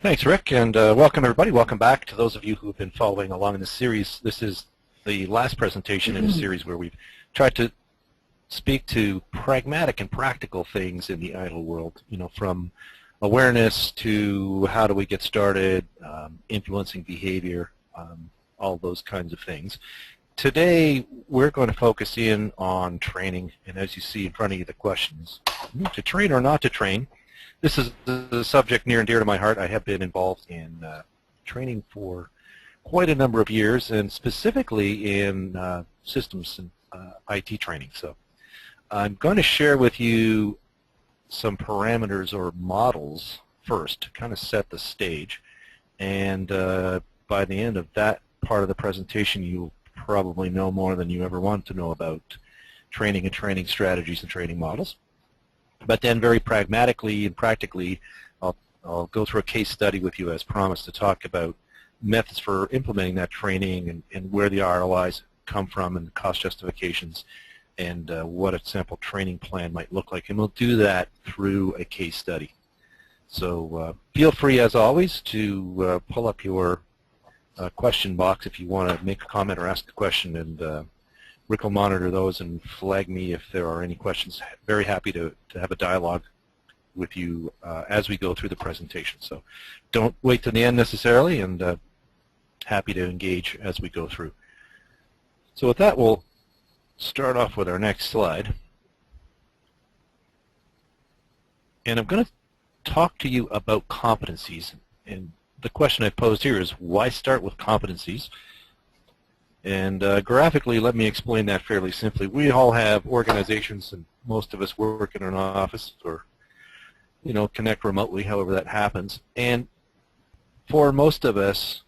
Thanks, Rick, and welcome everybody. Welcome back to those of you who have been following along in the series. This is the last presentation in a series where we've tried to speak to pragmatic and practical things in the ITIL world, from awareness to how do we get started, influencing behavior, all those kinds of things. Today, we're going to focus in on training, and as you see in front of you, the questions, to train or not to train. This is a subject near and dear to my heart. I have been involved in training for quite a number of years, and specifically in systems and IT training. So I'm going to share with you some parameters or models first to kind of set the stage. And by the end of that part of the presentation, you'll probably know more than you ever want to know about training and training strategies and training models. But then very pragmatically and practically, I'll go through a case study with you as promised to talk about methods for implementing that training and where the ROIs come from and the cost justifications and what a sample training plan might look like. And we'll do that through a case study. So feel free, as always, to pull up your question box if you want to make a comment or ask a question, and Rick will monitor those and flag me if there are any questions. Very happy to have a dialogue with you as we go through the presentation. So don't wait to the end necessarily, and happy to engage as we go through. So with that, we'll start off with our next slide. And I'm going to talk to you about competencies. And the question I posed here is, why start with competencies? And graphically, let me explain that fairly simply. We all have organizations, and most of us work in an office or, connect remotely, however that happens. And for most of us,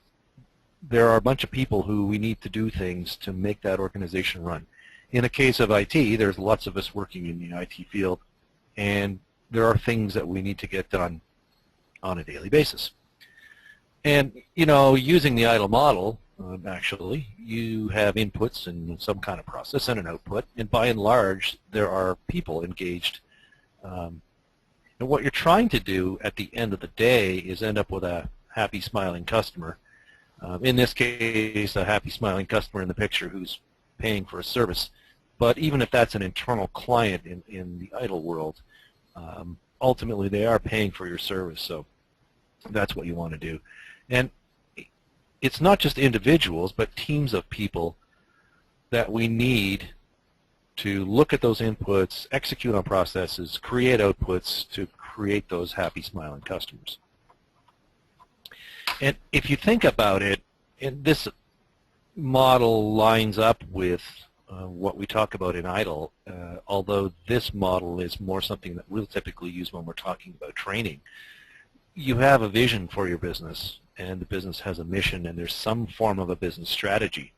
there are a bunch of people who we need to do things to make that organization run. In the case of IT, there's lots of us working in the IT field, and there are things that we need to get done on a daily basis. And, using the ITIL model, actually, you have inputs and some kind of process and an output, and by and large, there are people engaged. And what you're trying to do at the end of the day is end up with a happy, smiling customer. In this case, a happy, smiling customer in the picture who's paying for a service. But even if that's an internal client in the ITIL world, ultimately they are paying for your service, so that's what you want to do. And it's not just individuals, but teams of people that we need to look at those inputs, execute on processes, create outputs to create those happy, smiling customers. And if you think about it, and this model lines up with what we talk about in ITIL, although this model is more something that we'll typically use when we're talking about training. You have a vision for your business, and the business has a mission, and there's some form of a business strategy.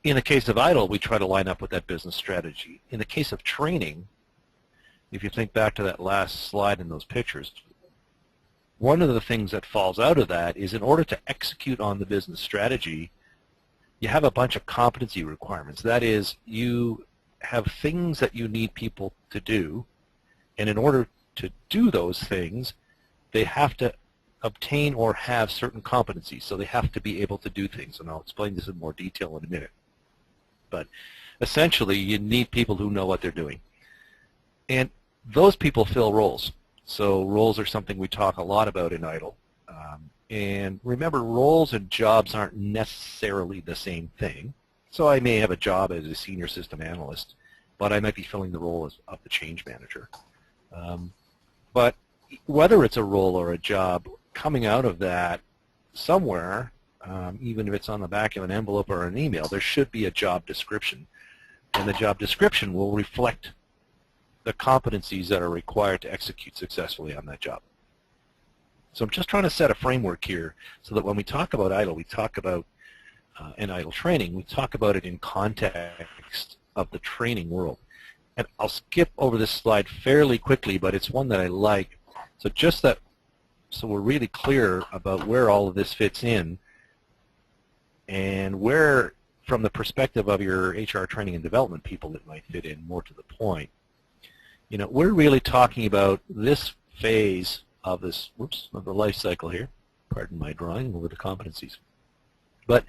In the case of ITIL, we try to line up with that business strategy. In the case of training, if you think back to that last slide in those pictures, one of the things that falls out of that is in order to execute on the business strategy, you have a bunch of competency requirements. That is, you have things that you need people to do, and in order to do those things, they have to obtain or have certain competencies, so they have to be able to do things, and I'll explain this in more detail in a minute. But essentially, you need people who know what they're doing. And those people fill roles. So roles are something we talk a lot about in ITIL. And remember, roles and jobs aren't necessarily the same thing. So I may have a job as a senior system analyst, but I might be filling the role of the change manager. But whether it's a role or a job, coming out of that somewhere, even if it's on the back of an envelope or an email, there should be a job description. And the job description will reflect the competencies that are required to execute successfully on that job. So I'm just trying to set a framework here so that when we talk about ITIL, we talk about an ITIL training, we talk about it in context of the training world. And I'll skip over this slide fairly quickly, but it's one that I like. So just that, so we're really clear about where all of this fits in and where, from the perspective of your HR training and development people, it might fit in more to the point. We're really talking about this phase of this, of the life cycle here. Pardon my drawing over the competencies. But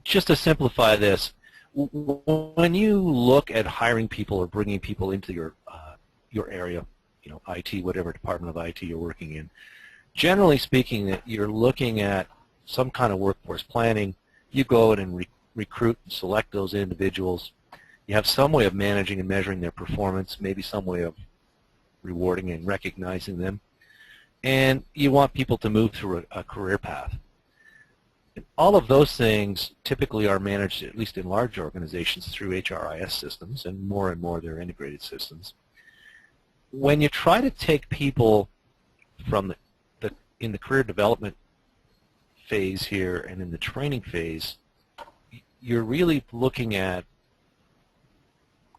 just to simplify this, when you look at hiring people or bringing people into your area, IT, whatever department of IT you're working in, generally speaking, that you're looking at some kind of workforce planning. You go in and recruit and select those individuals. You have some way of managing and measuring their performance, maybe some way of rewarding and recognizing them. And you want people to move through a career path. And all of those things typically are managed, at least in large organizations, through HRIS systems, and more they're integrated systems. When you try to take people from in the career development phase here and in the training phase, you're really looking at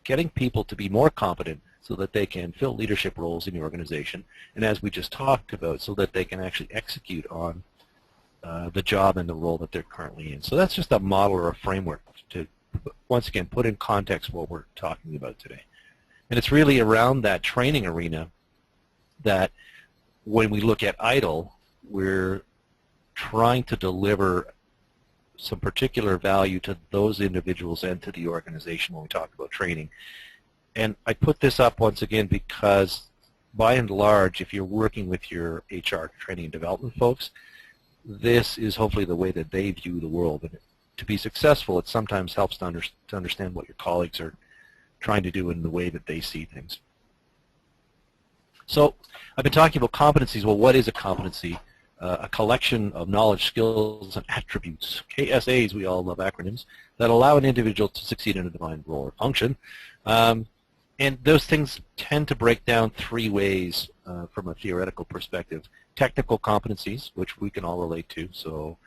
getting people to be more competent so that they can fill leadership roles in the organization, and as we just talked about, so that they can actually execute on the job and the role that they're currently in. So that's just a model or a framework to, once again, put in context what we're talking about today. And it's really around that training arena that when we look at ITIL, we're trying to deliver some particular value to those individuals and to the organization when we talk about training. And I put this up once again because, by and large, if you're working with your HR training and development folks, this is hopefully the way that they view the world. And to be successful, it sometimes helps to understand what your colleagues are trying to do in the way that they see things. So I've been talking about competencies. Well, what is a competency? A collection of knowledge, skills, and attributes, KSAs, we all love acronyms, that allow an individual to succeed in a defined role or function. And those things tend to break down three ways from a theoretical perspective. Technical competencies, which we can all relate to. So,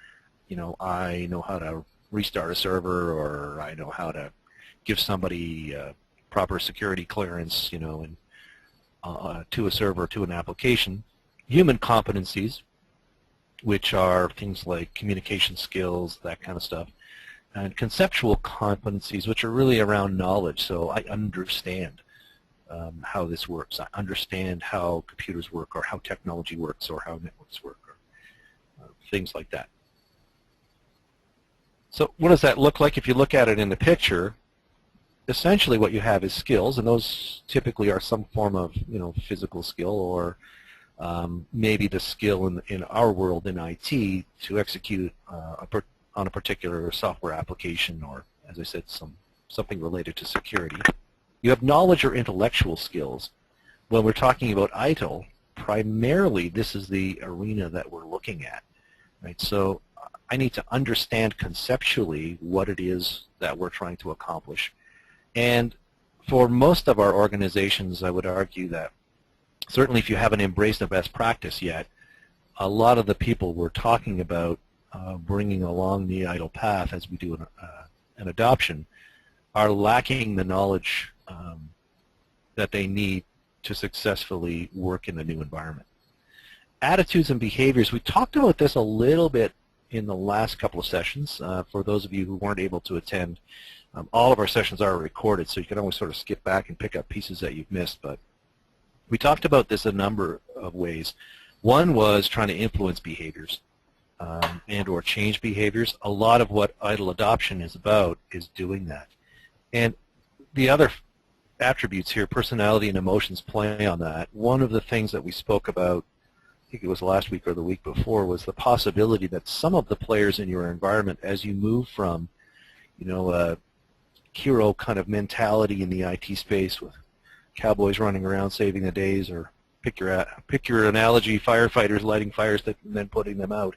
I know how to restart a server, or I know how to give somebody proper security clearance, and to a server, to an application. Human competencies, which are things like communication skills, that kind of stuff. And conceptual competencies, which are really around knowledge. So I understand how this works. I understand how computers work, or how technology works, or how networks work, or things like that. So what does that look like? If you look at it in the picture, essentially what you have is skills, and those typically are some form of physical skill, or maybe the skill in our world in IT to execute on a particular software application, or, as I said, something related to security. You have knowledge or intellectual skills. When we're talking about ITIL, primarily this is the arena that we're looking at, right? So I need to understand conceptually what it is that we're trying to accomplish. And for most of our organizations, I would argue that certainly if you haven't embraced a best practice yet, a lot of the people we're talking about bringing along the ITIL path as we do an adoption are lacking the knowledge that they need to successfully work in the new environment. Attitudes and behaviors, we talked about this a little bit in the last couple of sessions. For those of you who weren't able to attend, all of our sessions are recorded, so you can always sort of skip back and pick up pieces that you've missed. But we talked about this a number of ways. One was trying to influence behaviors and or change behaviors. A lot of what ITIL adoption is about is doing that. And the other attributes here, personality and emotions, play on that. One of the things that we spoke about, I think it was last week or the week before, was the possibility that some of the players in your environment, as you move from, a hero kind of mentality in the IT space with cowboys running around saving the days, or pick your analogy, firefighters lighting fires and then putting them out.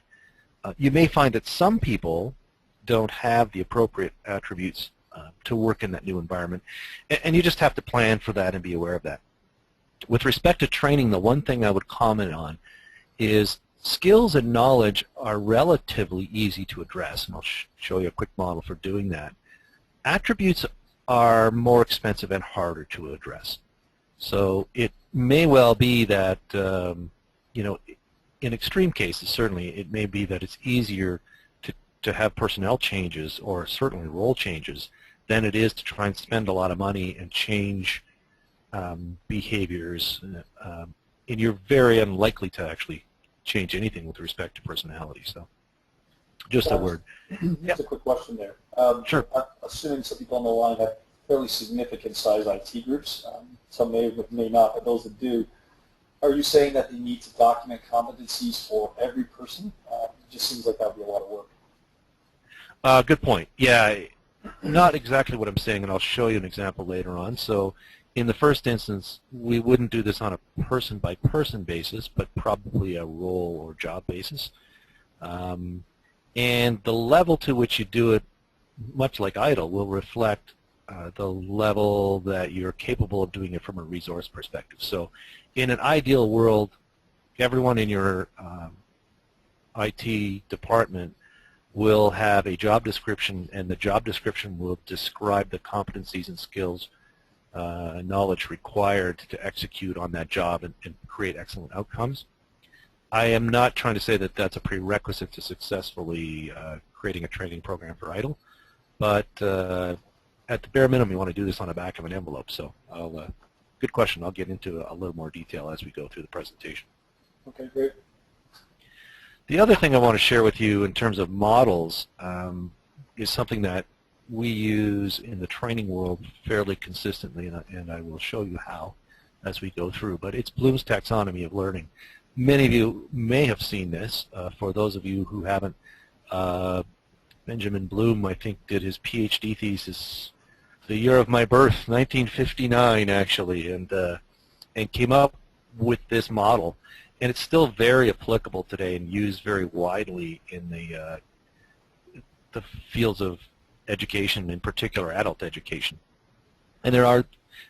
You may find that some people don't have the appropriate attributes to work in that new environment, and you just have to plan for that and be aware of that. With respect to training, the one thing I would comment on is skills and knowledge are relatively easy to address, and I'll show you a quick model for doing that. Attributes are more expensive and harder to address. So it may well be that, in extreme cases, certainly, it may be that it's easier to have personnel changes, or certainly role changes, than it is to try and spend a lot of money and change behaviors and you're very unlikely to actually change anything with respect to personality. So, just a word. Just a quick question there. Sure. Assuming some people on the line have fairly significant size IT groups, some may not, but those that do, are you saying that they need to document competencies for every person? It just seems like that would be a lot of work. Good point. Yeah, not exactly what I'm saying, and I'll show you an example later on. So in the first instance, we wouldn't do this on a person-by-person basis, but probably a role or job basis. And the level to which you do it, much like ITIL, will reflect the level that you're capable of doing it from a resource perspective. So in an ideal world, everyone in your IT department will have a job description, and the job description will describe the competencies and skills, knowledge required to execute on that job and create excellent outcomes. I am not trying to say that that's a prerequisite to successfully creating a training program for ITIL, but at the bare minimum, you want to do this on the back of an envelope. So, good question. I'll get into a little more detail as we go through the presentation. Okay, great. The other thing I want to share with you in terms of models is something that we use in the training world fairly consistently, and I will show you how as we go through. But it's Bloom's taxonomy of learning. Many of you may have seen this. For those of you who haven't, Benjamin Bloom, I think, did his PhD thesis the year of my birth, 1959, actually, and came up with this model. And it's still very applicable today and used very widely in the fields of education, in particular adult education. And there are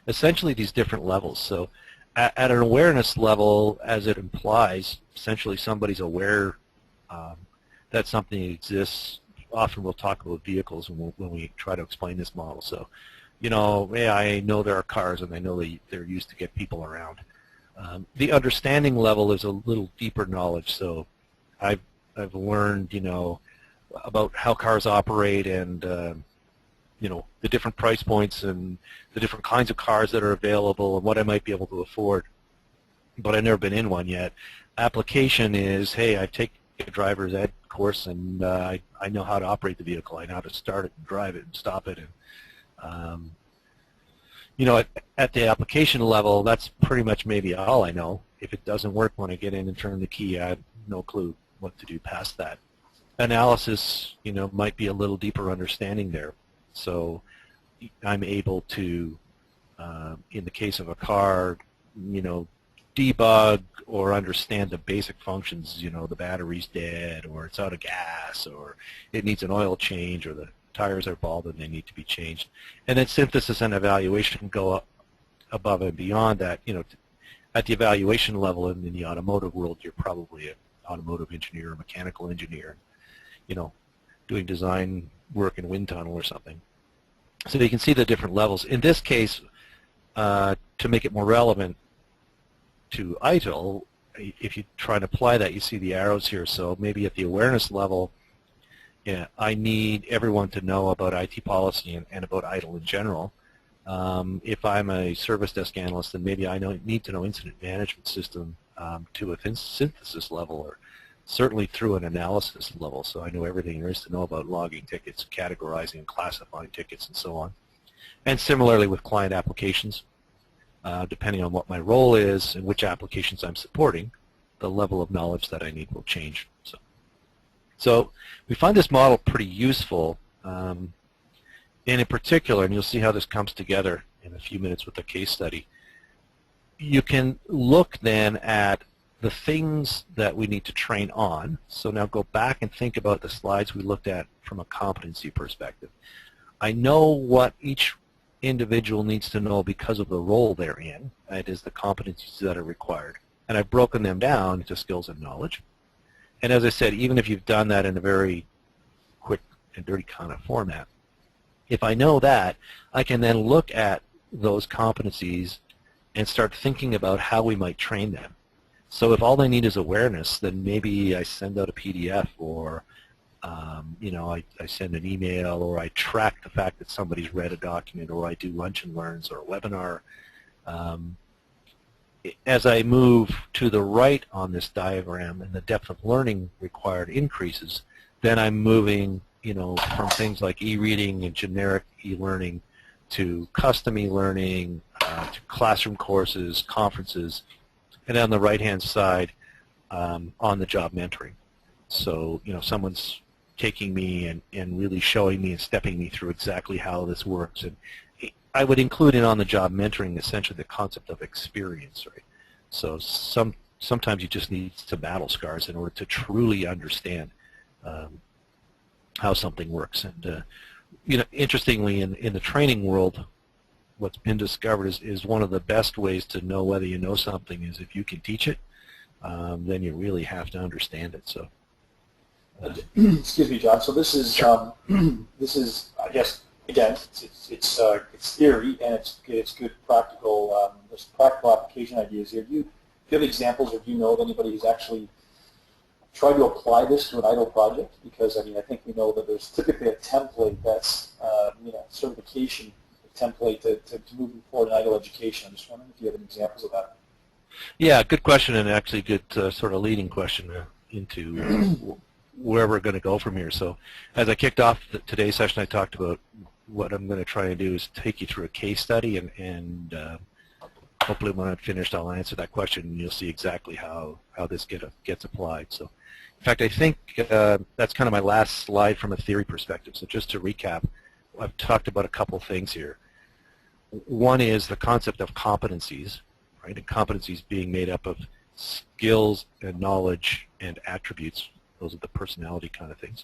essentially these different levels. So at an awareness level, as it implies, essentially somebody's aware that something exists. Often we'll talk about vehicles when we try to explain this model. So, you know, yeah, I know there are cars and I know they're used to get people around. The understanding level is a little deeper knowledge. So I've learned, you know, about how cars operate and you know, the different price points and the different kinds of cars that are available and what I might be able to afford, but I've never been in one yet. Application is, hey, I take a driver's ed course and I know how to operate the vehicle. I know how to start it and drive it and stop it. And you know, at the application level, that's pretty much maybe all I know. If it doesn't work when I get in and turn the key, I have no clue what to do past that. Analysis, you know, might be a little deeper understanding there. So I'm able to, in the case of a car, you know, debug or understand the basic functions, you know, the battery's dead or it's out of gas or it needs an oil change or the tires are bald and they need to be changed. And then synthesis and evaluation go up above and beyond that. You know, at the evaluation level in the automotive world, you're probably an automotive engineer or mechanical engineer, you know, doing design work in wind tunnel or something. So you can see the different levels. In this case, to make it more relevant to ITIL, if you try and apply that, you see the arrows here. So maybe at the awareness level, yeah, I need everyone to know about IT policy and about ITIL in general. If I'm a service desk analyst, then maybe I need to know incident management system to a synthesis level, or certainly through an analysis level, so I know everything there is to know about logging tickets, categorizing and classifying tickets, and so on. And similarly with client applications, depending on what my role is and which applications I'm supporting, the level of knowledge that I need will change. So we find this model pretty useful, and in particular, and you'll see how this comes together in a few minutes with the case study, you can look then at the things that we need to train on. So now go back and think about the slides we looked at from a competency perspective. I know what each individual needs to know because of the role they're in. That is the competencies that are required. And I've broken them down into skills and knowledge. And as I said, even if you've done that in a very quick and dirty kind of format, if I know that, I can then look at those competencies and start thinking about how we might train them. So if all they need is awareness, then maybe I send out a PDF, or you know, I send an email, or I track the fact that somebody's read a document, or I do lunch and learns or a webinar. as I move to the right on this diagram and the depth of learning required increases, then I'm moving, from things like e-reading and generic e-learning to custom e-learning, to classroom courses, conferences, and on the right-hand side, on the job mentoring. So, someone's taking me and really showing me and stepping me through exactly how this works. And I would include in on the job mentoring essentially the concept of experience, right? So sometimes you just need some battle scars in order to truly understand how something works. And interestingly, in the training world, what's been discovered is one of the best ways to know whether you know something is if you can teach it, then you really have to understand it. So, excuse me, John. So this is sure. this is, I guess, again, it's theory and it's good practical. There's practical application ideas here. Do you have examples, or do you know of anybody who's actually tried to apply this to an ITIL project? Because I think we know that there's typically a template that's certification template to moving forward in ITIL education. I'm just wondering if you have any examples of that. Yeah, good question, and actually good sort of leading question into where we're going to go from here. So as I kicked off today's session, I talked about what I'm going to try and do is take you through a case study, and hopefully when I'm finished I'll answer that question and you'll see exactly how this gets applied. So in fact, I think that's kind of my last slide from a theory perspective. So just to recap, I've talked about a couple things here. One is the concept of competencies, right? And competencies being made up of skills and knowledge and attributes. Those are the personality kind of things.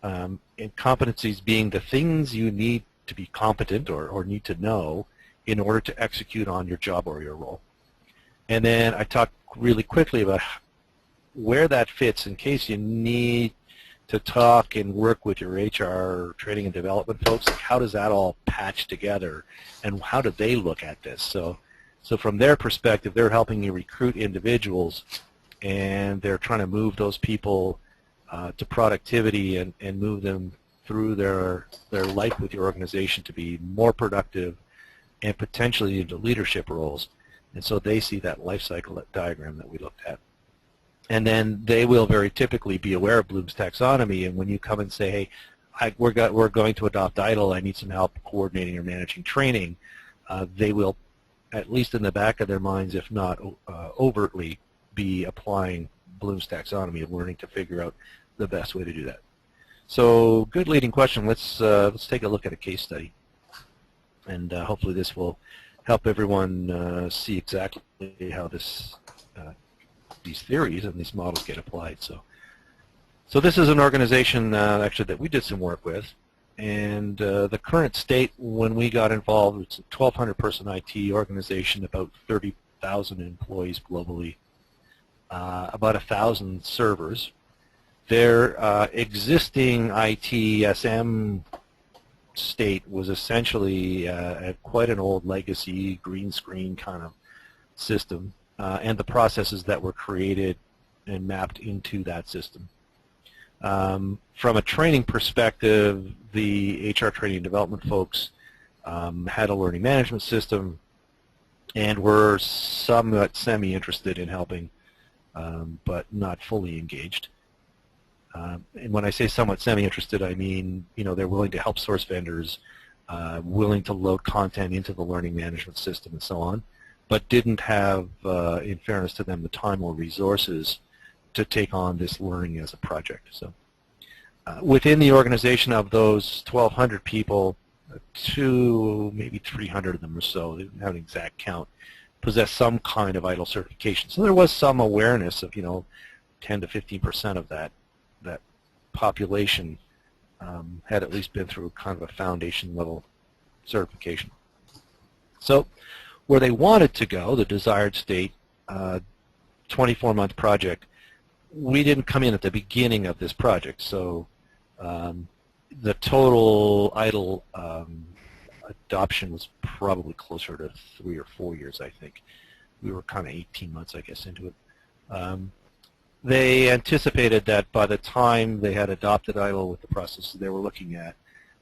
And competencies being the things you need to be competent or need to know in order to execute on your job or your role. And then I talked really quickly about where that fits in case you need to talk and work with your HR training and development folks. Like how does that all patch together, and how do they look at this? So from their perspective, they're helping you recruit individuals, and they're trying to move those people to productivity and move them through their life with your organization to be more productive and potentially into leadership roles. And so they see that life cycle, that diagram that we looked at. And then they will very typically be aware of Bloom's taxonomy, and when you come and say, hey, we're going to adopt ITIL, I need some help coordinating or managing training, they will, at least in the back of their minds, if not overtly, be applying Bloom's taxonomy of learning to figure out the best way to do that. So good leading question. Let's take a look at a case study, and hopefully this will help everyone see exactly how these theories and these models get applied. So this is an organization actually that we did some work with, and the current state when we got involved, it's a 1,200 person IT organization, about 30,000 employees globally, about 1,000 servers. Their existing ITSM state was essentially quite an old legacy green screen kind of system, and the processes that were created and mapped into that system. From a training perspective, the HR training and development folks had a learning management system and were somewhat semi-interested in helping, but not fully engaged. And when I say somewhat semi-interested, I mean, they're willing to help source vendors, willing to load content into the learning management system and so on, but didn't have, in fairness to them, the time or resources to take on this learning as a project. So within the organization of those 1,200 people, maybe 300 of them or so, they didn't have an exact count, possess some kind of ITIL certification. So there was some awareness of, 10 to 15% of that population had at least been through kind of a foundation level certification. So where they wanted to go, the desired state, 24-month project, we didn't come in at the beginning of this project. So the total ITIL adoption was probably closer to 3 or 4 years, I think. We were kind of 18 months, I guess, into it. They anticipated that by the time they had adopted ITIL with the processes they were looking at,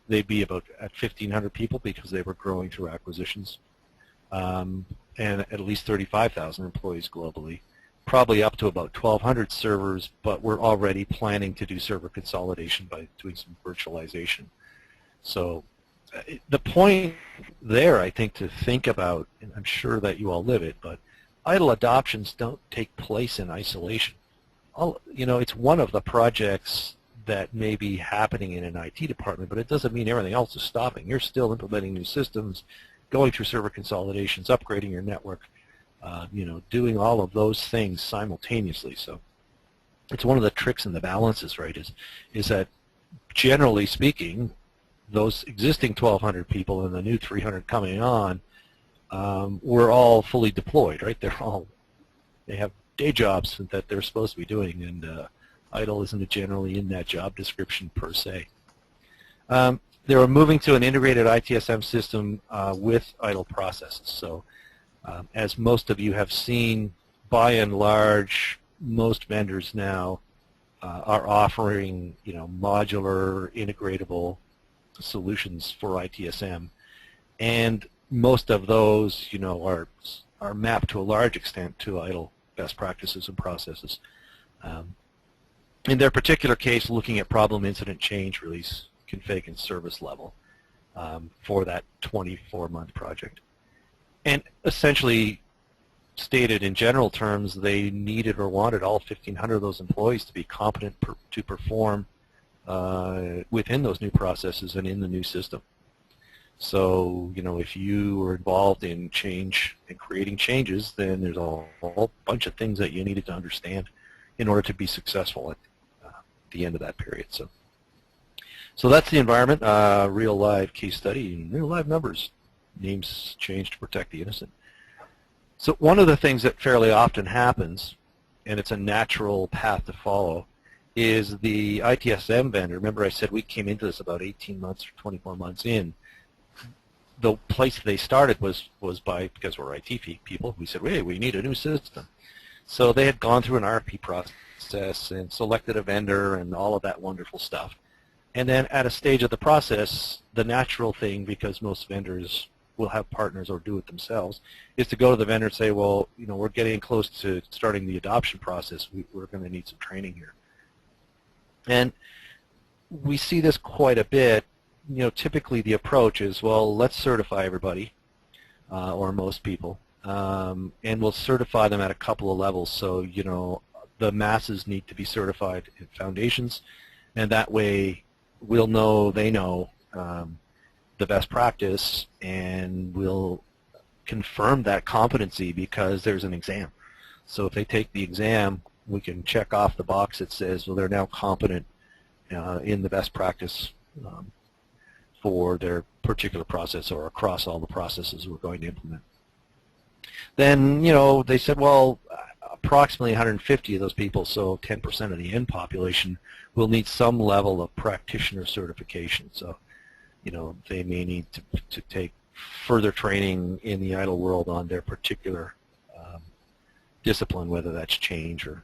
they'd be about at 1,500 people because they were growing through acquisitions. and at least 35,000 employees globally, probably up to about 1,200 servers, but we're already planning to do server consolidation by doing some virtualization. So the point there, I think, to think about, and I'm sure that you all live it, but ITIL adoptions don't take place in isolation. It's one of the projects that may be happening in an IT department, but it doesn't mean everything else is stopping. You're still implementing new systems, going through server consolidations, upgrading your network, doing all of those things simultaneously. So it's one of the tricks and the balances, right, is that generally speaking, those existing 1,200 people and the new 300 coming on, we're all fully deployed, right? They have day jobs that they're supposed to be doing, and ITIL isn't generally in that job description per se. They were moving to an integrated ITSM system with ITIL processes. So as most of you have seen, by and large, most vendors now are offering modular, integratable solutions for ITSM, and most of those are mapped to a large extent to ITIL best practices and processes. In their particular case, looking at problem, incident, change, release, config, and service level for that 24-month project. And essentially stated in general terms, they needed or wanted all 1,500 of those employees to be competent to perform within those new processes and in the new system. So, if you were involved in change and creating changes, then there's a whole bunch of things that you needed to understand in order to be successful at the end of that period. So that's the environment, real live case study, and real live numbers. Names changed to protect the innocent. So one of the things that fairly often happens, and it's a natural path to follow, is the ITSM vendor. Remember I said we came into this about 18 months or 24 months in. The place they started was because we're IT people, we said, hey, we need a new system. So they had gone through an RFP process and selected a vendor and all of that wonderful stuff. And then at a stage of the process, the natural thing, because most vendors will have partners or do it themselves, is to go to the vendor and say, well, we're getting close to starting the adoption process. We're going to need some training here. And we see this quite a bit. Typically the approach is, well, let's certify everybody, or most people, and we'll certify them at a couple of levels. So, the masses need to be certified in foundations, and that way we'll know, they know the best practice, and we'll confirm that competency because there's an exam. So if they take the exam, we can check off the box that says, well, they're now competent in the best practice for their particular process or across all the processes we're going to implement. Then, they said, well, approximately 150 of those people, so 10% of the end population, will need some level of practitioner certification. So, they may need to take further training in the ITIL world on their particular discipline, whether that's change or,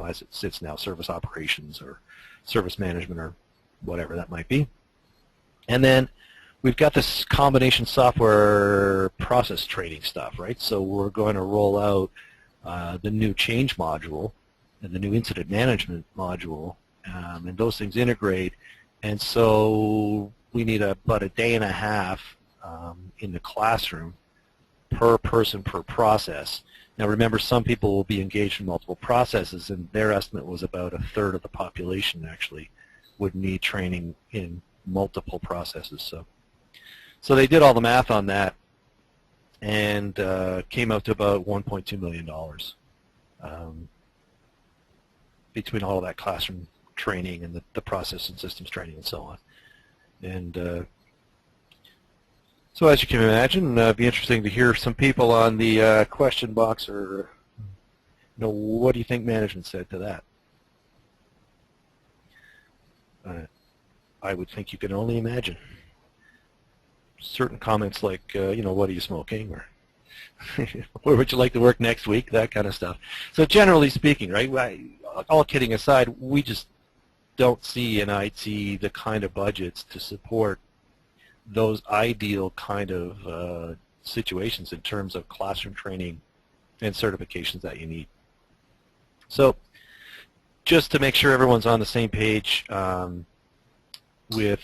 as it sits now, service operations or service management or whatever that might be. And then we've got this combination software process training stuff, right? So we're going to roll out the new change module and the new incident management module, and those things integrate. And so we need about a day and a half in the classroom per person per process. Now remember, some people will be engaged in multiple processes, and their estimate was about a third of the population actually would need training in multiple processes. So they did all the math on that and came out to about $1.2 million between all of that classroom training and the process and systems training and so on. And so as you can imagine, it'd be interesting to hear some people on the question box, or what do you think management said to that? I would think you can only imagine. Certain comments like, what are you smoking, or where would you like to work next week, that kind of stuff. So generally speaking, right, all kidding aside, we just don't see in IT the kind of budgets to support those ideal kind of situations in terms of classroom training and certifications that you need. So just to make sure everyone's on the same page with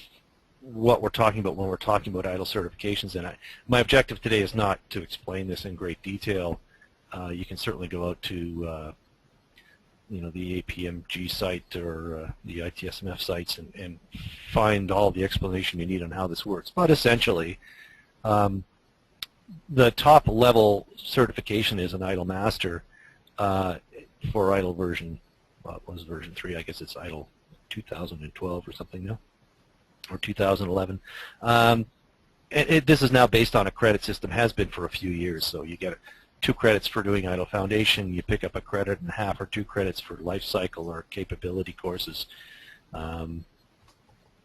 what we're talking about when we're talking about ITIL certifications, and my objective today is not to explain this in great detail. You can certainly go out to the APMG site or the ITSMF sites and find all the explanation you need on how this works. But essentially, the top level certification is an ITIL Master for ITIL version, what was version 3? I guess it's ITIL 2012 or something now, or 2011. This is now based on a credit system, has been for a few years, so you get 2 credits for doing ITIL Foundation, you pick up a credit and a half or 2 credits for life cycle or capability courses, and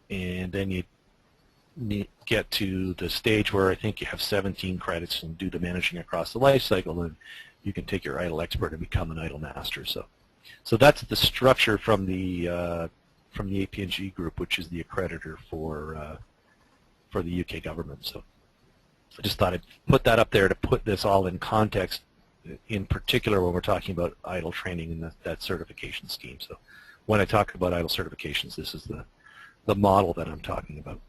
then you get to the stage where I think you have 17 credits and do the managing across the life cycle, and you can take your ITIL expert and become an ITIL master. So that's the structure from the APNG group, which is the accreditor for the UK government. So I just thought I'd put that up there to put this all in context, in particular when we're talking about ITIL training and that certification scheme. So when I talk about ITIL certifications, this is the model that I'm talking about.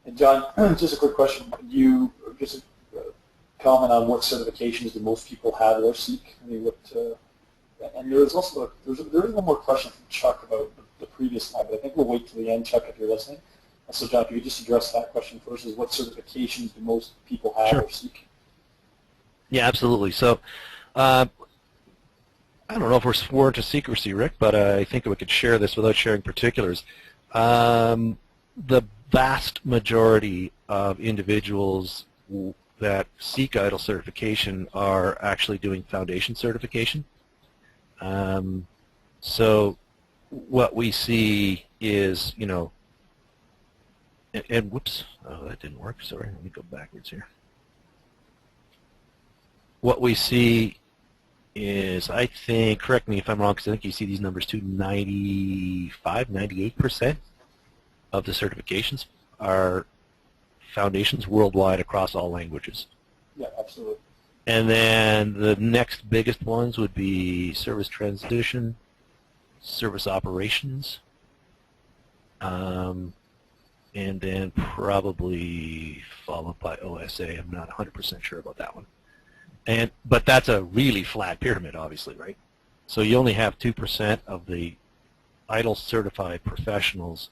And John, just a quick question. You just comment on what certifications do most people have or seek? I mean, what? And there is also there is one more question from Chuck about the previous slide, but I think we'll wait till the end, Chuck, if you're listening. So, John, if you could just address that question first: is what certifications do most people have or seek? Yeah, absolutely. So, I don't know if we're sworn to secrecy, Rick, but I think we could share this without sharing particulars. The vast majority of individuals that seek ITIL certification are actually doing foundation certification. So what we see is, and whoops, oh, that didn't work. Sorry, let me go backwards here. What we see is, I think, correct me if I'm wrong, because I think you see these numbers too, 95, 98% of the certifications are foundations worldwide across all languages. Yeah, absolutely. And then the next biggest ones would be service transition, service operations, and then probably followed by OSA. I'm not 100% sure about that one. But that's a really flat pyramid, obviously, right? So you only have 2% of the ITIL certified professionals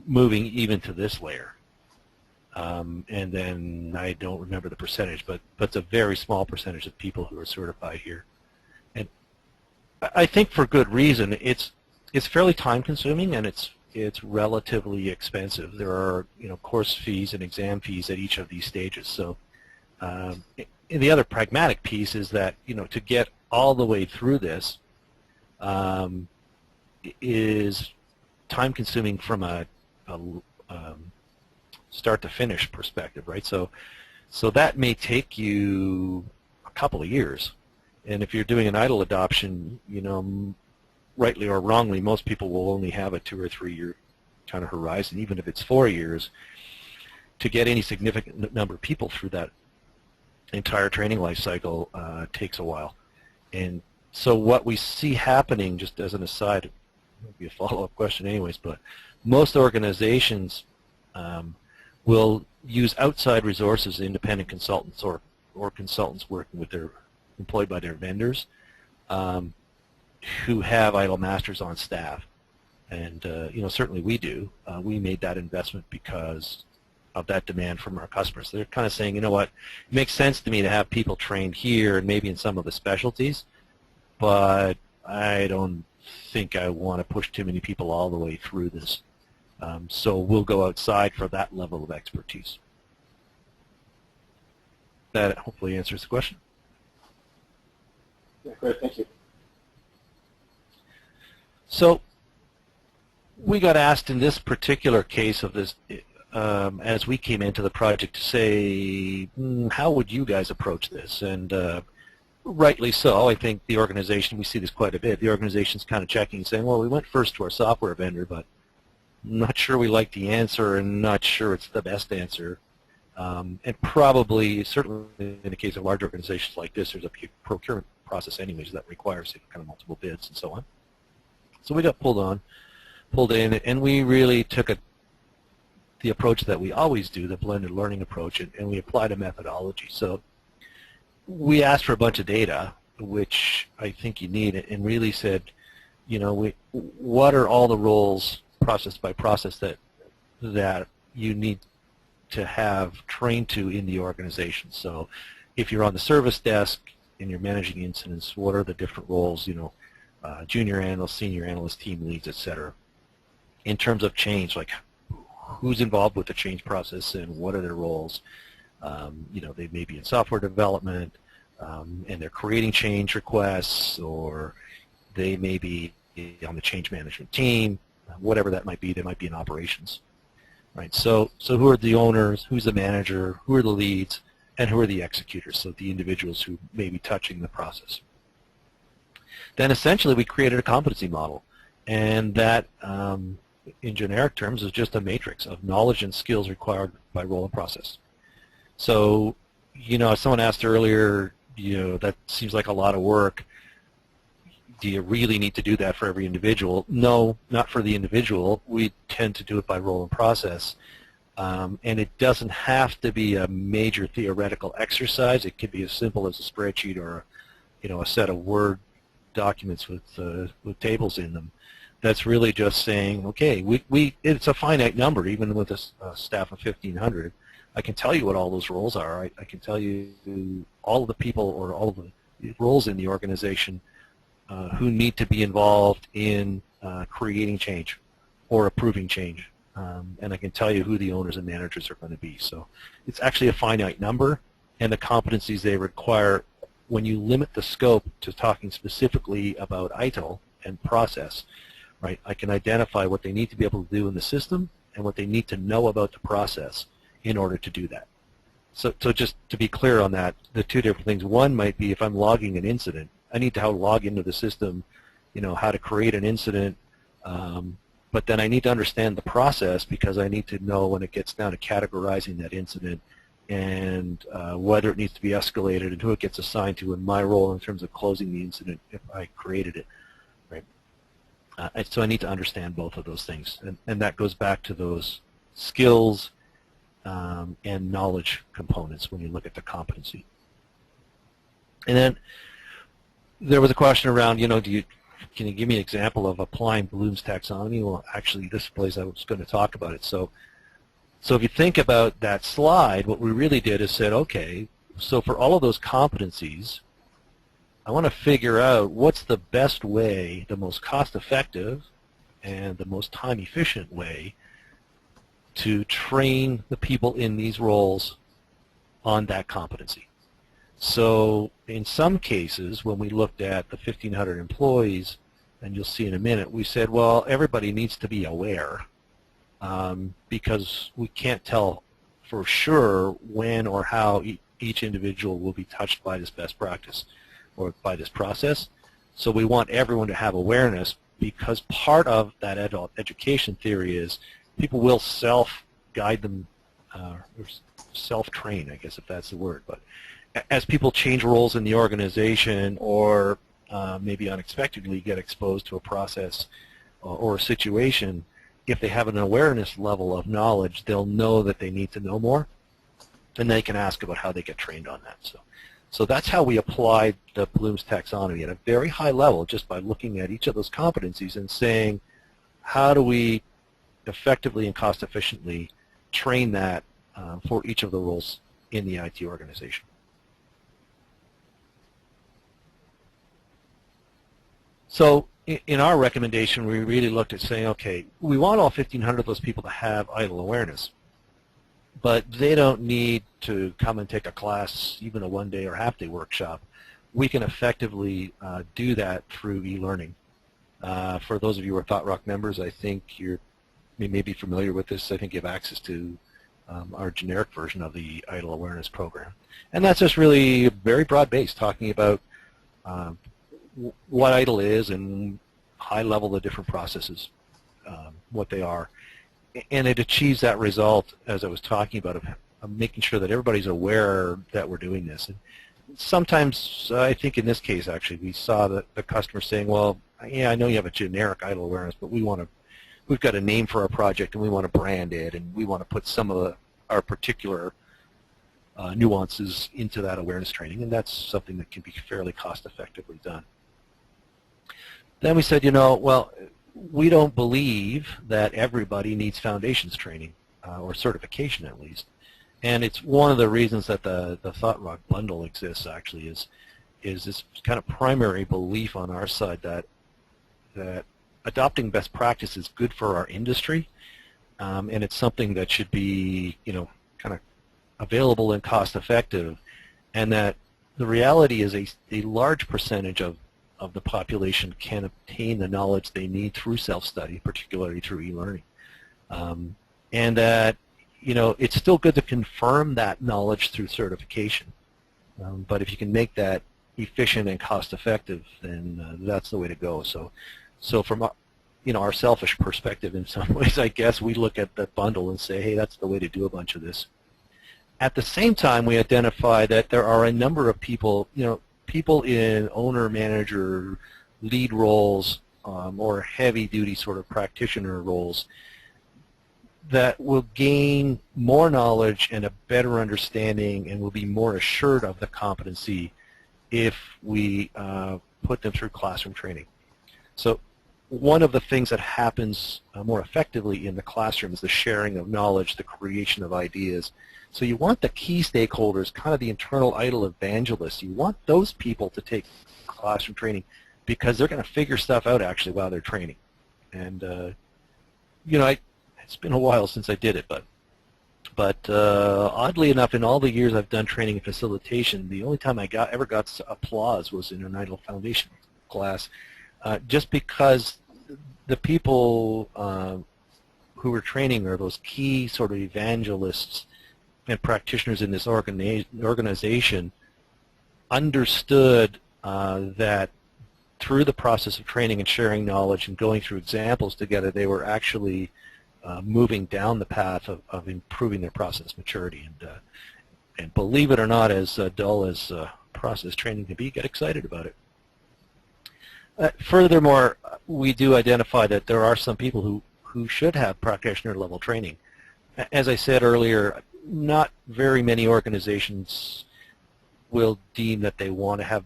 moving even to this layer. And then I don't remember the percentage, but it's a very small percentage of people who are certified here. And I think for good reason. It's fairly time consuming and it's relatively expensive. There are course fees and exam fees at each of these stages. So and the other pragmatic piece is that to get all the way through this is time consuming from a start to finish perspective, right? So that may take you a couple of years, and if you're doing an ITIL adoption, rightly or wrongly, most people will only have a 2 or 3 year kind of horizon, even if it's 4 years. To get any significant number of people through that entire training life cycle takes a while. And so what we see happening, just as an aside, it'll be a follow-up question anyways, but most organizations will use outside resources, independent consultants or consultants working with employed by their vendors, who have ITIL masters on staff. And certainly we do. We made that investment because of that demand from our customers. They're kind of saying, what, it makes sense to me to have people trained here and maybe in some of the specialties, but I don't think I want to push too many people all the way through this. So we'll go outside for that level of expertise. That hopefully answers the question. Yeah, great, thank you. So we got asked in this particular case of this, as we came into the project, to say, how would you guys approach this? And rightly so. I think the organization, we see this quite a bit, the organization's kind of checking and saying, well, we went first to our software vendor, but not sure we like the answer and not sure it's the best answer. And probably, certainly in the case of large organizations like this, there's a procurement process anyways that requires kind of multiple bids and so on. So we got pulled in, and we really took the approach that we always do, the blended learning approach, and we applied a methodology. So we asked for a bunch of data, which I think you need, and really said, you know, what are all the roles, process by process, that you need to have trained to in the organization. So if you're on the service desk and you're managing incidents, what are the different roles, you know, junior analyst, senior analyst, team leads, etc. In terms of change, like who's involved with the change process and what are their roles. You know, they may be in software development, and they're creating change requests, or they may be on the change management team, whatever that might be. They might be in operations, right? So who are the owners, who's the manager, who are the leads, and who are the executors, so the individuals who may be touching the process. Then essentially we created a competency model, and that in generic terms is just a matrix of knowledge and skills required by role and process. So, you know, as someone asked earlier, you know, that seems like a lot of work. Do you really need to do that for every individual? No, not for the individual. We tend to do it by role and process. And it doesn't have to be a major theoretical exercise. It could be as simple as a spreadsheet or, you know, a set of Word documents with tables in them. That's really just saying, okay, it's a finite number, even with a staff of 1,500. I can tell you what all those roles are. I can tell you all of the people or all of the roles in the organization who need to be involved in creating change or approving change. And I can tell you who the owners and managers are going to be. So it's actually a finite number, and the competencies they require, when you limit the scope to talking specifically about ITIL and process, right, I can identify what they need to be able to do in the system and what they need to know about the process in order to do that. So just to be clear on that, the two different things. One might be if I'm logging an incident, I need to log into the system, you know, how to create an incident, but then I need to understand the process, because I need to know when it gets down to categorizing that incident and whether it needs to be escalated and who it gets assigned to, and my role in terms of closing the incident if I created it. Right? So I need to understand both of those things, and that goes back to those skills and knowledge components when you look at the competency. And then there was a question around, you know, can you give me an example of applying Bloom's taxonomy? Well, actually, this place I was going to talk about it. So if you think about that slide, what we really did is said, okay, so for all of those competencies, I want to figure out what's the best way, the most cost-effective and the most time-efficient way to train the people in these roles on that competency. So in some cases, when we looked at the 1,500 employees, and you'll see in a minute, we said, well, everybody needs to be aware, because we can't tell for sure when or how each individual will be touched by this best practice or by this process. So we want everyone to have awareness, because part of that adult education theory is people will self-guide them, or self-train, I guess, if that's the word. But as people change roles in the organization, or maybe unexpectedly get exposed to a process or a situation, if they have an awareness level of knowledge, they'll know that they need to know more, and they can ask about how they get trained on that. So that's how we applied the Bloom's taxonomy at a very high level, just by looking at each of those competencies and saying, how do we effectively and cost efficiently train that for each of the roles in the IT organization. So in our recommendation, we really looked at saying, okay, we want all 1,500 of those people to have ITIL awareness, but they don't need to come and take a class, even a one-day or half-day workshop. We can effectively do that through e-learning. For those of you who are Thought Rock members, I think you may be familiar with this. I think you have access to our generic version of the ITIL awareness program. And that's just really very broad-based, talking about what ITIL is and high level the different processes, what they are. And it achieves that result, as I was talking about, making sure that everybody's aware that we're doing this. And sometimes, I think in this case actually, we saw the customer saying, well, yeah, I know you have a generic ITIL awareness, but we've got a name for our project and we want to brand it and we want to put some of our particular nuances into that awareness training, and that's something that can be fairly cost effectively done. Then we said, well, we don't believe that everybody needs foundations training or certification at least. And it's one of the reasons that the Thought Rock bundle exists actually is this kind of primary belief on our side that adopting best practice is good for our industry, and it's something that should be, kind of available and cost effective, and that the reality is a large percentage of the population can obtain the knowledge they need through self-study, particularly through e-learning. And that, it's still good to confirm that knowledge through certification. But if you can make that efficient and cost-effective, then that's the way to go. So from our selfish perspective, in some ways, I guess we look at the bundle and say, hey, that's the way to do a bunch of this. At the same time, we identify that there are a number of people, people in owner, manager, lead roles, or heavy-duty sort of practitioner roles that will gain more knowledge and a better understanding and will be more assured of the competency if we put them through classroom training. So one of the things that happens more effectively in the classroom is the sharing of knowledge, the creation of ideas. So you want the key stakeholders, kind of the internal ITIL evangelists, you want those people to take classroom training because they're going to figure stuff out actually while they're training. And, it's been a while since I did it, but oddly enough, in all the years I've done training and facilitation, the only time I ever got applause was in an ITIL Foundation class, just because the people who were training are those key sort of evangelists and practitioners in this organization understood that through the process of training and sharing knowledge and going through examples together, they were actually moving down the path of improving their process maturity. And believe it or not, as dull as process training can be, get excited about it. Furthermore, we do identify that there are some people who should have practitioner level training. As I said earlier, not very many organizations will deem that they want to have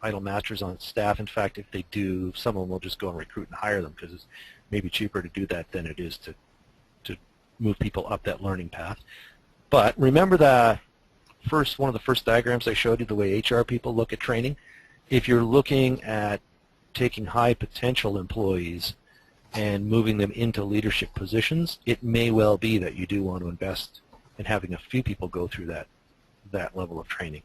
ITIL masters on staff. In fact, if they do, some of them will just go and recruit and hire them because it's maybe cheaper to do that than it is to move people up that learning path. But remember one of the first diagrams I showed you, the way HR people look at training. If you're looking at taking high potential employees and moving them into leadership positions, it may well be that you do want to invest in having a few people go through that level of training.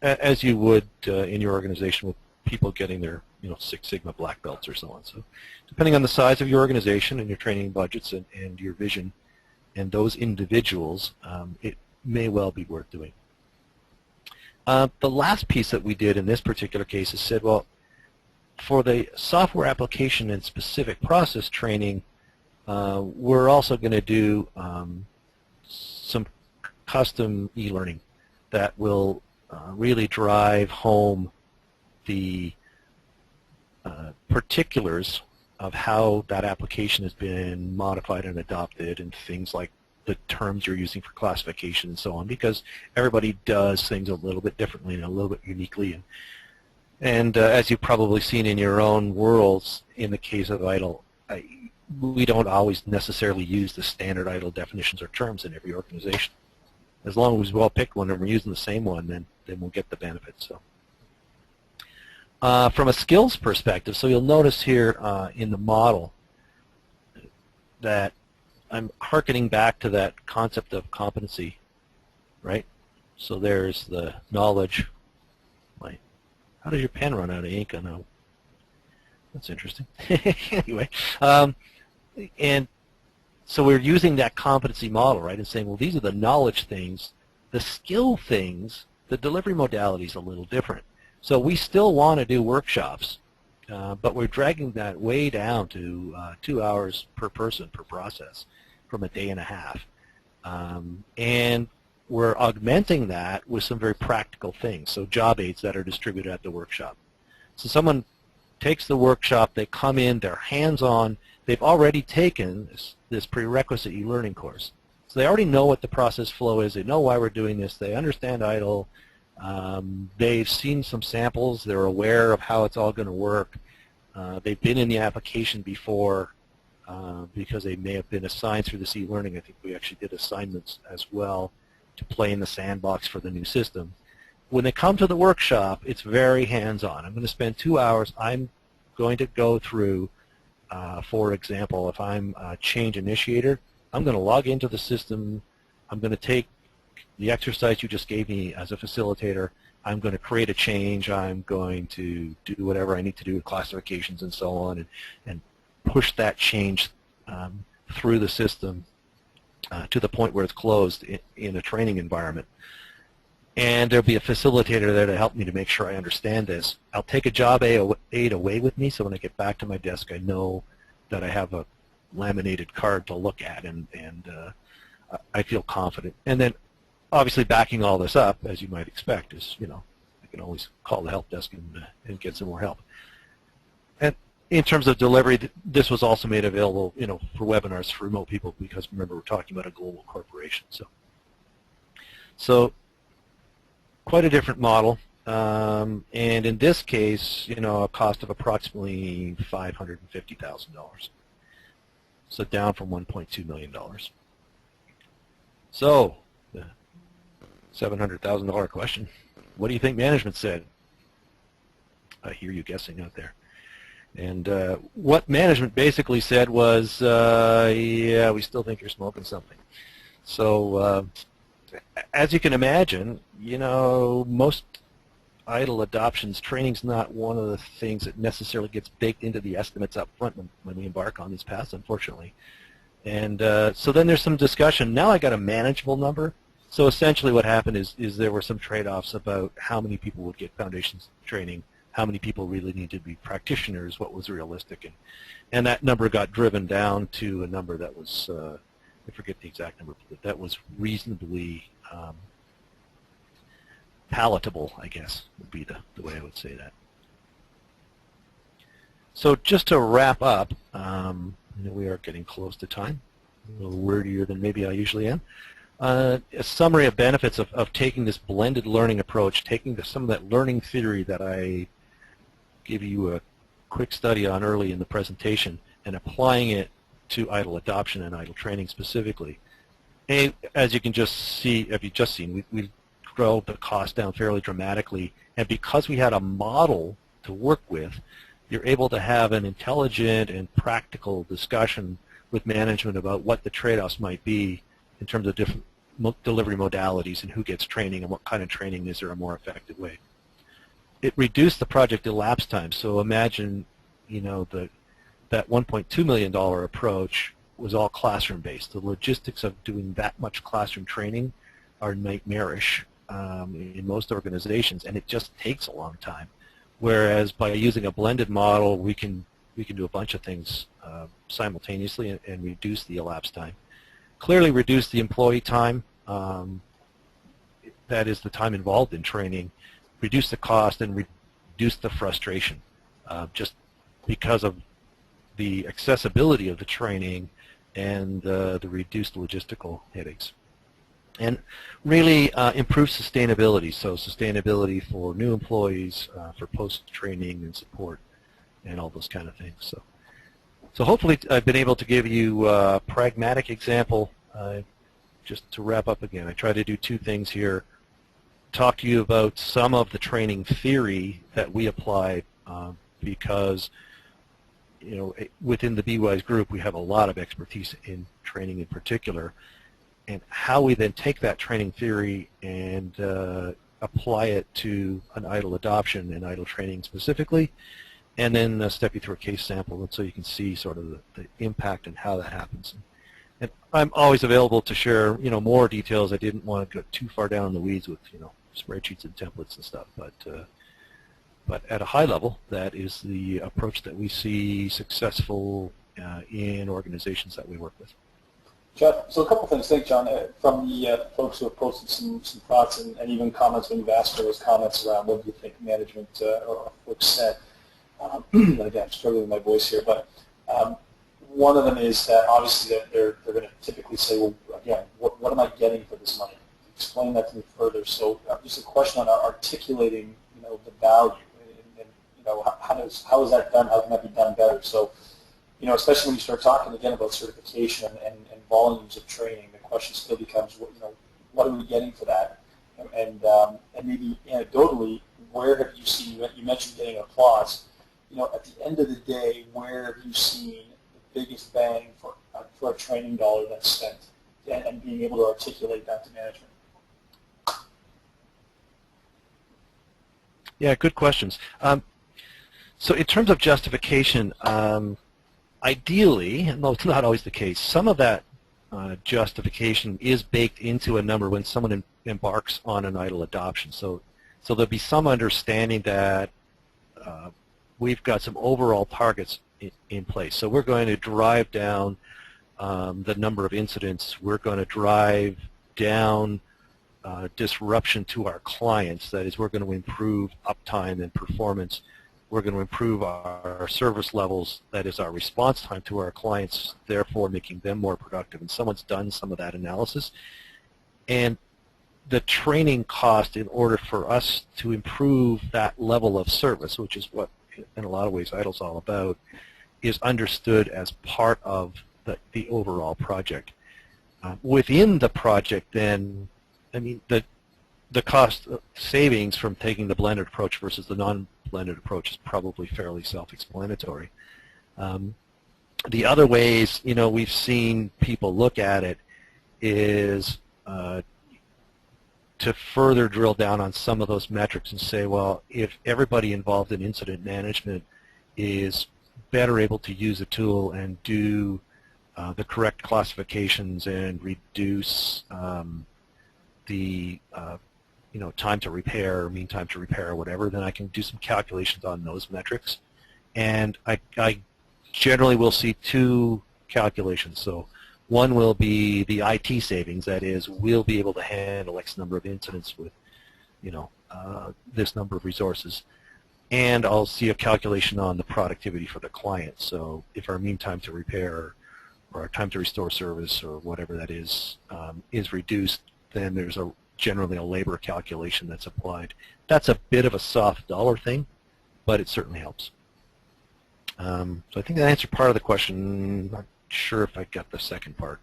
As you would in your organization with people getting their Six Sigma black belts or so on. So depending on the size of your organization and your training budgets and your vision and those individuals, it may well be worth doing. The last piece that we did in this particular case is said, well, for the software application and specific process training, we're also going to do some custom e-learning that will really drive home the particulars of how that application has been modified and adopted, and things like the terms you're using for classification and so on, because everybody does things a little bit differently and a little bit uniquely. And as you've probably seen in your own worlds, in the case of ITIL, we don't always necessarily use the standard ITIL definitions or terms in every organization. As long as we all pick one and we're using the same one, then we'll get the benefit. So, from a skills perspective, so you'll notice here in the model that I'm hearkening back to that concept of competency, right? So there's the knowledge. How does your pen run out of ink? I know. That's interesting. Anyway, and so we're using that competency model, right, and saying, well, these are the knowledge things. The skill things, the delivery modality is a little different. So we still want to do workshops, but we're dragging that way down to 2 hours per person per process from a day and a half. And we're augmenting that with some very practical things, so job aids that are distributed at the workshop. So someone takes the workshop, they come in, they're hands-on, they've already taken this prerequisite e-learning course. So they already know what the process flow is, they know why we're doing this, they understand ITIL, they've seen some samples, they're aware of how it's all going to work, they've been in the application before because they may have been assigned through this e-learning. I think we actually did assignments as well to play in the sandbox for the new system. When they come to the workshop, it's very hands-on. I'm going to spend 2 hours. I'm going to go through, for example, if I'm a change initiator, I'm going to log into the system. I'm going to take the exercise you just gave me as a facilitator. I'm going to create a change. I'm going to do whatever I need to do with classifications and so on, and push that change through the system to the point where it's closed in a training environment. And there'll be a facilitator there to help me to make sure I understand this. I'll take a job aid away with me, so when I get back to my desk, I know that I have a laminated card to look at, and I feel confident. And then, obviously, backing all this up, as you might expect, is, you know, I can always call the help desk and get some more help. And in terms of delivery, this was also made available, you know, for webinars for remote people, because remember, we're talking about a global corporation. So quite a different model, and in this case, you know, a cost of approximately $550,000. So down from $1.2 million. So the $700,000 question: what do you think management said? I hear you guessing out there. And what management basically said was, yeah, we still think you're smoking something. So as you can imagine, you know, most ITIL adoptions, training's not one of the things that necessarily gets baked into the estimates up front when we embark on these paths, unfortunately. And so then there's some discussion. Now I got a manageable number. So essentially what happened is there were some trade-offs about how many people would get foundations training, how many people really need to be practitioners, what was realistic. And that number got driven down to a number that was, I forget the exact number, but that was reasonably palatable, I guess, would be the way I would say that. So just to wrap up, you know, we are getting close to time, a little wordier than maybe I usually am. A summary of benefits of taking this blended learning approach, taking some of that learning theory that I gave you a quick study on early in the presentation and applying it to ITIL adoption and ITIL training specifically. As you can just see, if you've just seen, we drove the cost down fairly dramatically, and because we had a model to work with, you're able to have an intelligent and practical discussion with management about what the trade-offs might be in terms of different delivery modalities and who gets training and what kind of training is there a more effective way. It reduced the project elapsed time. So imagine, you know, that $1.2 million approach was all classroom-based. The logistics of doing that much classroom training are nightmarish in most organizations, and it just takes a long time. Whereas by using a blended model, we can do a bunch of things simultaneously and reduce the elapsed time. Clearly reduce the employee time, that is the time involved in training, reduce the cost, and reduce the frustration just because of the accessibility of the training and the reduced logistical headaches. And really improve sustainability, so sustainability for new employees, for post-training and support, and all those kind of things. So hopefully I've been able to give you a pragmatic example. Just to wrap up again, I try to do two things here. Talk to you about some of the training theory that we apply because, you know, within the BWise group we have a lot of expertise in training in particular, and how we then take that training theory and apply it to an ITIL adoption and ITIL training specifically, and then step you through a case sample so you can see sort of the impact and how that happens. And I'm always available to share, you know, more details. I didn't want to go too far down in the weeds with, you know, spreadsheets and templates and stuff, but at a high level, that is the approach that we see successful in organizations that we work with. Jeff, so a couple things. Thanks, John. From the folks who have posted some thoughts and even comments when you've asked for those comments around what do you think management or folks said. Again, I'm struggling with my voice here, but one of them is that obviously that they're going to typically say, well, again, what am I getting for this money? Explain that to me further. So just a question on articulating, the value, and how is that done? How can that be done better? So, especially when you start talking again about certification and volumes of training, the question still becomes, what are we getting for that? And maybe anecdotally, where have you seen? You mentioned getting applause. At the end of the day, where have you seen the biggest bang for a training dollar that's spent, and being able to articulate that to management? Yeah, good questions. So in terms of justification, ideally, though it's not always the case, some of that justification is baked into a number when someone embarks on an ITIL adoption. So there'll be some understanding that we've got some overall targets in place. So we're going to drive down the number of incidents. We're going to drive down disruption to our clients. That is, we're going to improve uptime and performance. We're going to improve our service levels, that is our response time to our clients, therefore making them more productive. And someone's done some of that analysis. And the training cost in order for us to improve that level of service, which is what in a lot of ways ITIL's all about, is understood as part of the overall project. Within the project then, I mean, the cost savings from taking the blended approach versus the non-blended approach is probably fairly self-explanatory. The other ways, we've seen people look at it is to further drill down on some of those metrics and say, well, if everybody involved in incident management is better able to use a tool and do the correct classifications and reduce the time to repair, mean time to repair, whatever, then I can do some calculations on those metrics. And I generally will see two calculations. So one will be the IT savings, that is, we'll be able to handle X number of incidents with, this number of resources. And I'll see a calculation on the productivity for the client. So if our mean time to repair or our time to restore service or whatever that is reduced, then there's generally a labor calculation that's applied. That's a bit of a soft dollar thing, but it certainly helps. So I think that answered part of the question. Not sure if I got the second part.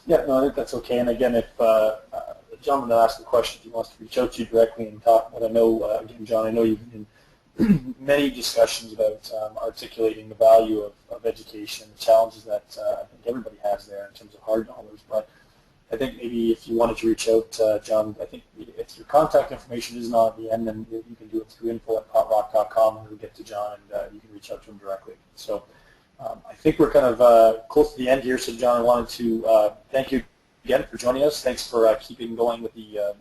Yeah, no, I think that's okay. And again, if the gentleman that asked the question, if he wants to reach out to you directly and talk, but I know, again, John, I know you've been in many discussions about articulating the value of education, the challenges that I think everybody has there in terms of hard dollars, but I think maybe if you wanted to reach out, John, I think if your contact information isn't on at the end, then you can do it through info@potrock.com, and we'll get to John, and you can reach out to him directly. So I think we're kind of close to the end here. So, John, I wanted to thank you again for joining us. Thanks for keeping going with the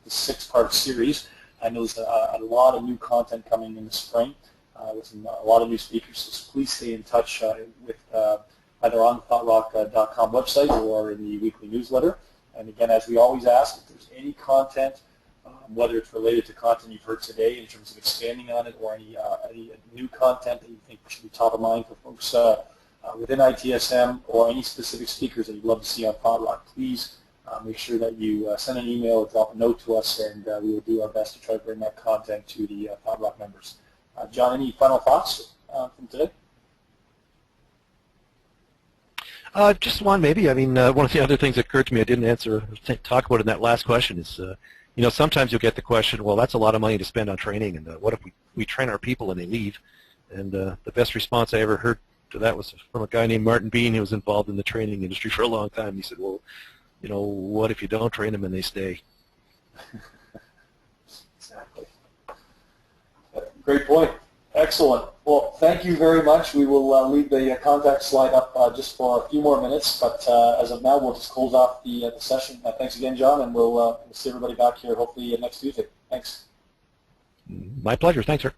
6-part series. I know there's a lot of new content coming in the spring with a lot of new speakers, so please stay in touch with either on the thoughtrock.com website or in the weekly newsletter. And again, as we always ask, if there's any content, whether it's related to content you've heard today in terms of expanding on it or any new content that you think should be top of mind for folks within ITSM or any specific speakers that you'd love to see on ThoughtRock, please make sure that you send an email or drop a note to us, and we will do our best to try to bring that content to the ThoughtRock members. John, any final thoughts from today? Just one, maybe. I mean, one of the other things that occurred to me I didn't talk about in that last question is, sometimes you'll get the question, well, that's a lot of money to spend on training, and what if we train our people and they leave? And the best response I ever heard to that was from a guy named Martin Bean, who was involved in the training industry for a long time. He said, well, what if you don't train them and they stay? Exactly. Great point. Excellent. Well, thank you very much. We will leave the contact slide up just for a few more minutes, but as of now, we'll just close off the session. Thanks again, John, and we'll see everybody back here hopefully next Tuesday. Thanks. My pleasure. Thanks, sir.